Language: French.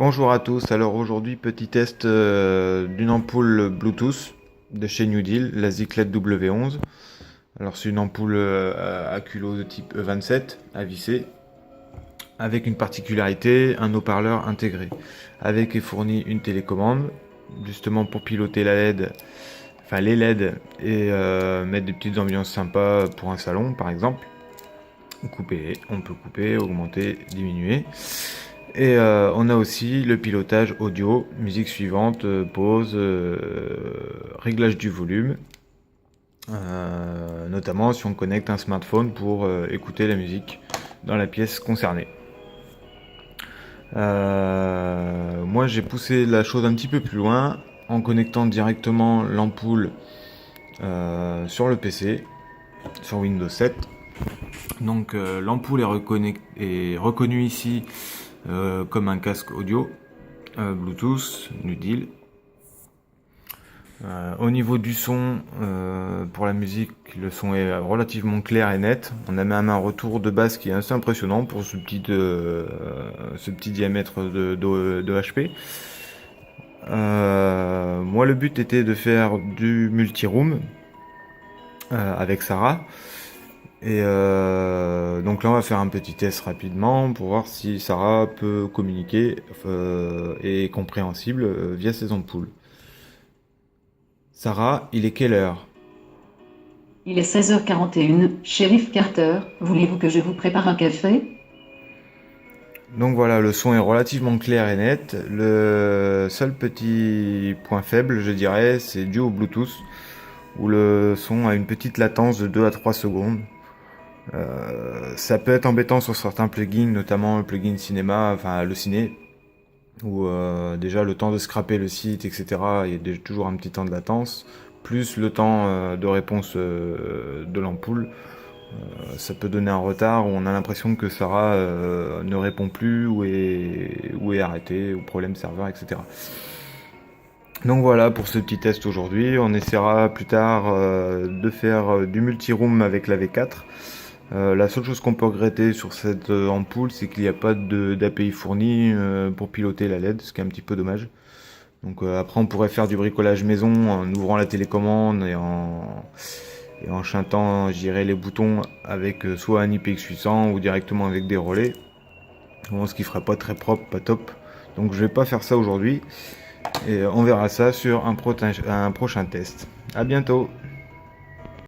Bonjour à tous, alors aujourd'hui petit test d'une ampoule Bluetooth de chez New Deal, la Ziclette W11. Alors c'est une ampoule à culot de type E27 à visser, avec une particularité, un haut-parleur intégré. Avec est fournie une télécommande, justement pour piloter la LED, enfin les LED et mettre des petites ambiances sympas pour un salon par exemple. On peut couper, augmenter, diminuer. Et on a aussi le pilotage audio, musique suivante, pause, réglage du volume, notamment si on connecte un smartphone pour écouter la musique dans la pièce concernée. Moi j'ai poussé la chose un petit peu plus loin en connectant directement l'ampoule sur le PC, sur Windows 7. Donc l'ampoule est reconnue ici comme un casque audio Bluetooth, New Deal. Au niveau du son, pour la musique, le son est relativement clair et net. On a même un retour de basse qui est assez impressionnant pour ce petit diamètre de HP. Moi, le but était de faire du multi-room avec Sarah. Et donc là on va faire un petit test rapidement pour voir si Sarah peut communiquer et est compréhensible via ses ampoules. Sarah, il est quelle heure? Il est 16h41. Shérif Carter, voulez-vous que je vous prépare un café? Donc voilà, le son est relativement clair et net. Le seul petit point faible, je dirais, c'est dû au Bluetooth, où le son a une petite latence de 2 à 3 secondes. Ça peut être embêtant sur certains plugins, notamment le plugin cinéma, enfin le ciné, où déjà le temps de scraper le site, etc., il y a toujours un petit temps de latence, plus le temps de réponse de l'ampoule. Ça peut donner un retard où on a l'impression que Sarah ne répond plus ou est arrêtée, ou problème serveur, etc. Donc voilà pour ce petit test aujourd'hui. On essaiera plus tard de faire du multi-room avec la V4. La seule chose qu'on peut regretter sur cette ampoule, c'est qu'il n'y a pas d'API fourni pour piloter la LED, ce qui est un petit peu dommage. Donc après on pourrait faire du bricolage maison en ouvrant la télécommande et en chantant, je dirais, les boutons avec soit un IPX800 ou directement avec des relais. Bon, ce qui ferait pas très propre, pas top. Donc je vais pas faire ça aujourd'hui et on verra ça sur un prochain test. À bientôt.